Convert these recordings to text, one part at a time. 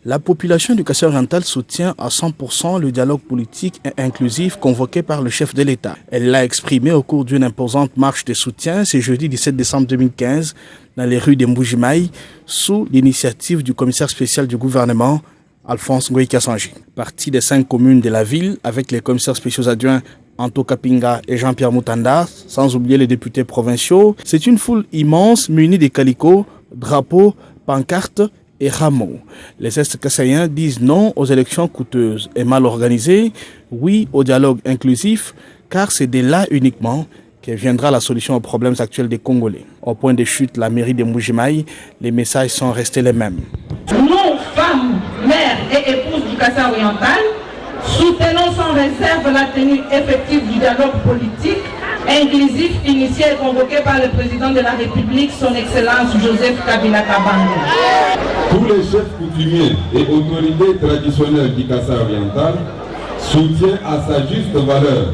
La population du Kasaï-Oriental soutient à 100% le dialogue politique et inclusif convoqué par le chef de l'État. Elle l'a exprimé au cours d'une imposante marche de soutien ce jeudi 17 décembre 2015 dans les rues de Mbujimaï sous l'initiative du commissaire spécial du gouvernement Alphonse Ngoï Kassangi. Parti des 5 communes de la ville avec les commissaires spéciaux adjoints Anto Kapinga et Jean-Pierre Moutanda, sans oublier les députés provinciaux, c'est une foule immense munie de calicots, drapeaux, pancartes et rameaux. Les Est-Kassaïens disent non aux élections coûteuses et mal organisées, oui au dialogue inclusif, car c'est de là uniquement que viendra la solution aux problèmes actuels des Congolais. Au point de chute, la mairie de Mbujimaï, les messages sont restés les mêmes. Nous, femmes, mères et épouses du Kasaï-Oriental, soutenons sans réserve la tenue effective du dialogue politique inclusif initié et convoqué par le président de la République, son Excellence Joseph Kabila Kabange. Tous les chefs coutumiers et autorités traditionnelles du Kasaï-Oriental soutiennent à sa juste valeur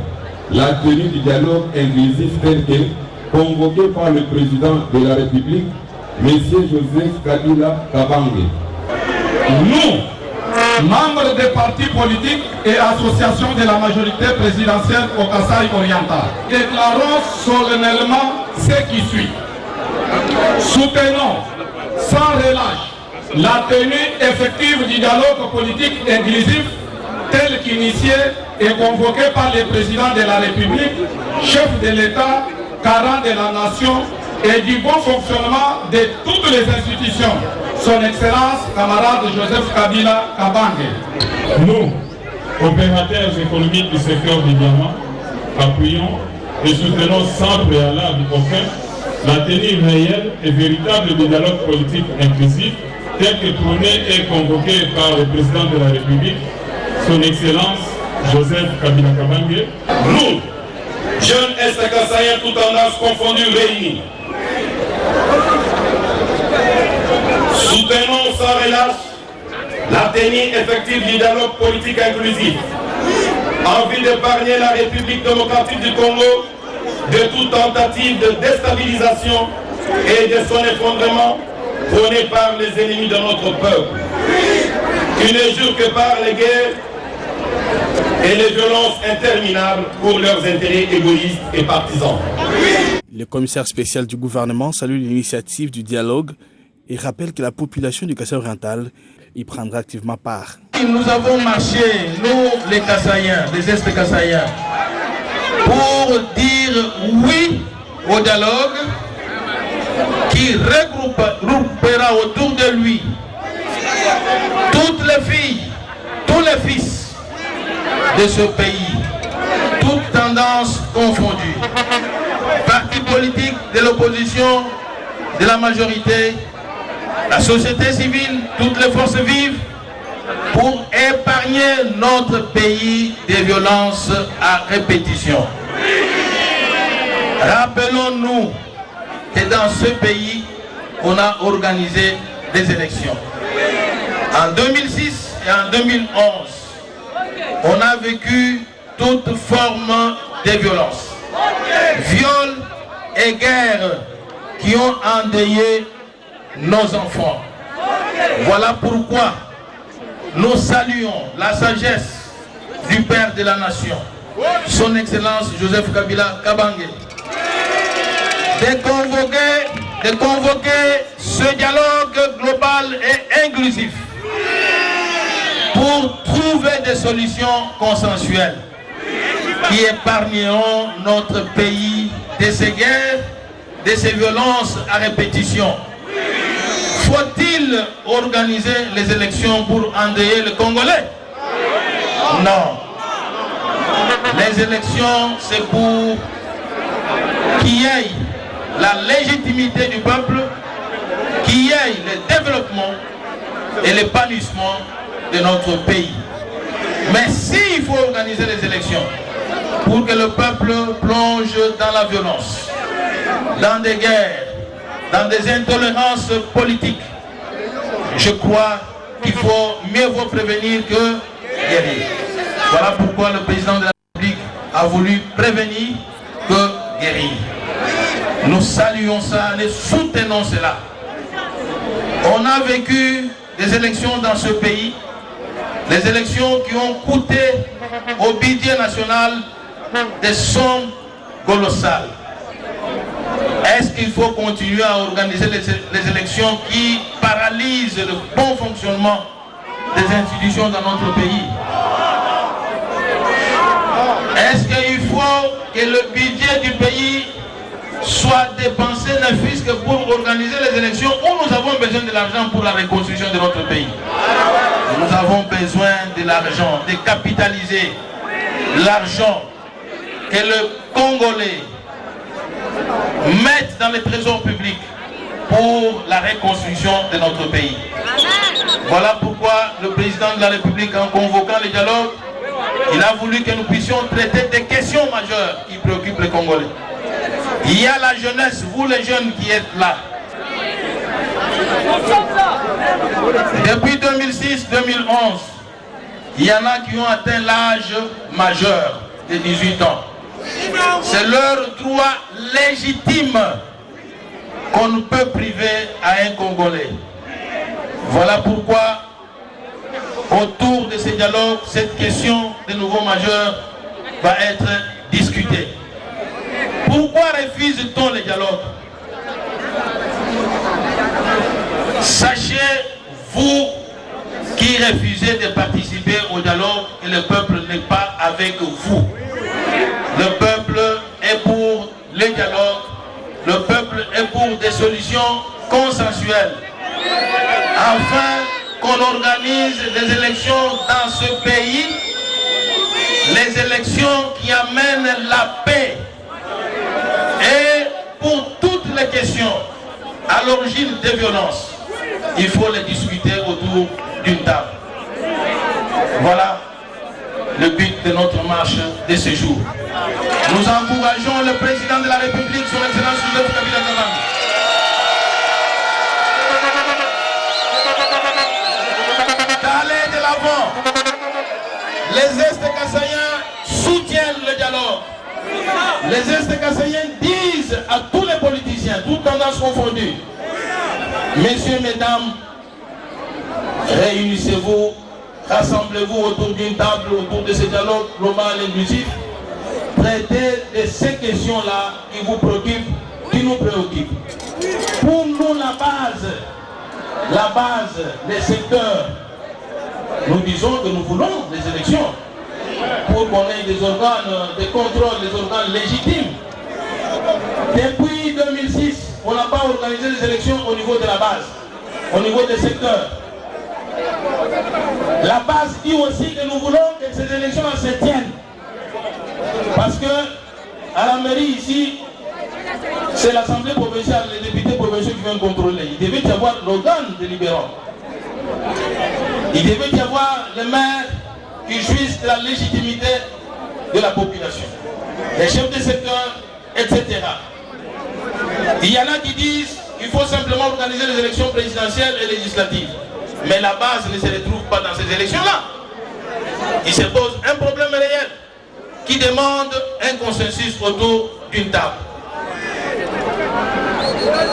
la tenue du dialogue inclusif tel que convoqué par le président de la République, M. Joseph Kabila Kabange. Nous, membres des partis politiques et associations de la majorité présidentielle au Kasaï-Oriental, déclarons solennellement ce qui suit. Soutenons sans relâche la tenue effective du dialogue politique inclusif tel qu'initié et convoqué par le président de la République, chef de l'État, garant de la nation et du bon fonctionnement de toutes les institutions. Son Excellence, camarade Joseph Kabila Kabange. Nous, opérateurs économiques du secteur du diamant, appuyons et soutenons sans préalable aucun la tenue réelle et véritable du dialogue politique inclusif tel que prôné et convoqué par le président de la République, son Excellence Joseph Kabila Kabange. Nous, jeunes Est-Kassaïens, toutes tendances confondues réunis, soutenons sans relâche la tenue effective du dialogue politique inclusif en vue d'épargner la République démocratique du Congo de toute tentative de déstabilisation et de son effondrement prôné par les ennemis de notre peuple, qui ne jurent que par les guerres et les violences interminables pour leurs intérêts égoïstes et partisans. Le commissaire spécial du gouvernement salue l'initiative du dialogue et rappelle que la population du Kasaï-Oriental y prendra activement part. Nous avons marché, nous les Kassaïens, les Est-Kassaïens, pour dire oui au dialogue qui regroupera autour de lui toutes les filles, tous les fils de ce pays, toutes tendances confondues, partis politiques de l'opposition, de la majorité, la société civile, toutes les forces vives, pour épargner notre pays des violences à répétition. Rappelons-nous que dans ce pays, on a organisé des élections. En 2006 et en 2011, on a vécu toute forme de violence. Viols et guerres qui ont endeuillé nos enfants. Voilà pourquoi nous saluons la sagesse du Père de la Nation, son Excellence Joseph Kabila Kabange, de convoquer ce dialogue global et inclusif pour trouver des solutions consensuelles qui épargneront notre pays de ces guerres, de ces violences à répétition. Faut-il organiser les élections pour endeuiller le Congolais? Non. Les élections, c'est pour qu'il y ait la légitimité du peuple, qu'il y ait le développement et l'épanouissement de notre pays. Mais s'il faut organiser les élections pour que le peuple plonge dans la violence, dans des guerres, dans des intolérances politiques, je crois qu'il faut mieux vaut prévenir que guérir. Voilà pourquoi le président de la République a voulu prévenir que guérir. Nous saluons ça, nous soutenons cela. On a vécu des élections dans ce pays, les élections qui ont coûté au budget national des sommes colossales. Est-ce qu'il faut continuer à organiser les élections qui paralysent le bon fonctionnement des institutions dans notre pays? Est-ce qu'il faut que le budget du pays soit dépensé ne fût-ce que pour organiser les élections où nous avons besoin de l'argent pour la reconstruction de notre pays? Nous avons besoin de l'argent, de capitaliser l'argent que le Congolais mette dans le trésor public pour la reconstruction de notre pays. Voilà pourquoi le président de la République, en convoquant le dialogue, il a voulu que nous puissions traiter des questions majeures qui préoccupent les Congolais. Il y a la jeunesse, vous les jeunes qui êtes là. Depuis 2006-2011, il y en a qui ont atteint l'âge majeur de 18 ans. C'est leur droit légitime qu'on ne peut priver à un Congolais. Voilà pourquoi, autour de ces dialogues, cette question des nouveaux majeurs va être discutée. Pourquoi refuse-t-on le dialogue? Sachez, vous qui refusez de participer au dialogue, que le peuple n'est pas avec vous. Le peuple est pour le dialogue, le peuple est pour des solutions consensuelles, afin qu'on organise des élections dans ce pays, les élections qui amènent la paix. Et pour toutes les questions à l'origine des violences, il faut les discuter autour d'une table. Voilà le but de notre marche de ce jour. Nous encourageons le président de la République, son Excellence Joseph Kabila Kabange, d'aller de l'avant. Les Est-Kassaïens soutiennent le dialogue. Les Est-Kassaïens disent à tous les politiciens, toutes tendances confondues, messieurs, mesdames, réunissez-vous, rassemblez-vous autour d'une table, autour de ce dialogue global et inclusif. Traitez de ces questions-là qui vous préoccupent, qui nous préoccupent. Pour nous, la base, les secteurs, nous disons que nous voulons des élections pour qu'on ait des organes de contrôle, des organes légitimes. Depuis 2006, on n'a pas organisé les élections au niveau de la base, au niveau des secteurs. La base dit aussi que nous voulons que ces élections se tiennent. Parce que à la mairie ici, c'est l'Assemblée provinciale, les députés provinciaux qui viennent contrôler. Il devait y avoir l'organe délibérant. Il devait y avoir les maires qui jouissent de la légitimité de la population. Les chefs de secteur, etc. Il y en a qui disent qu'il faut simplement organiser les élections présidentielles et législatives. Mais la base ne se retrouve pas dans ces élections-là. Il se pose un problème réel qui demande un consensus autour d'une table.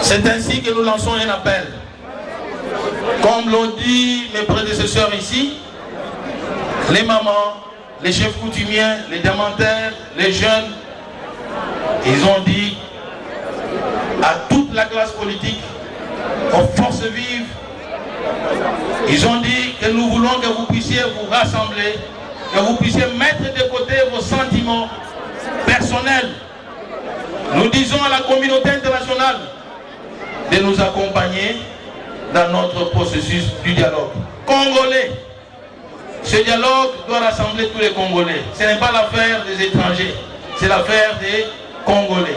C'est ainsi que nous lançons un appel. Comme l'ont dit mes prédécesseurs ici, les mamans, les chefs coutumiers, les diamantaires, les jeunes, ils ont dit à toute la classe politique, aux forces vives, ils ont dit que nous voulons que vous puissiez vous rassembler, que vous puissiez mettre de côté vos sentiments personnels. Nous disons à la communauté internationale de nous accompagner dans notre processus du dialogue. Congolais, ce dialogue doit rassembler tous les Congolais. Ce n'est pas l'affaire des étrangers, c'est l'affaire des Congolais.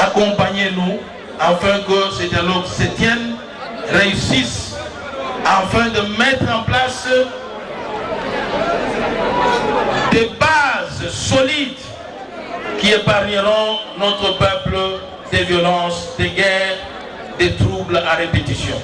Accompagnez-nous afin que ce dialogue se tienne, réussisse, afin de mettre en place des bases solides qui épargneront notre peuple des violences, des guerres, des troubles à répétition.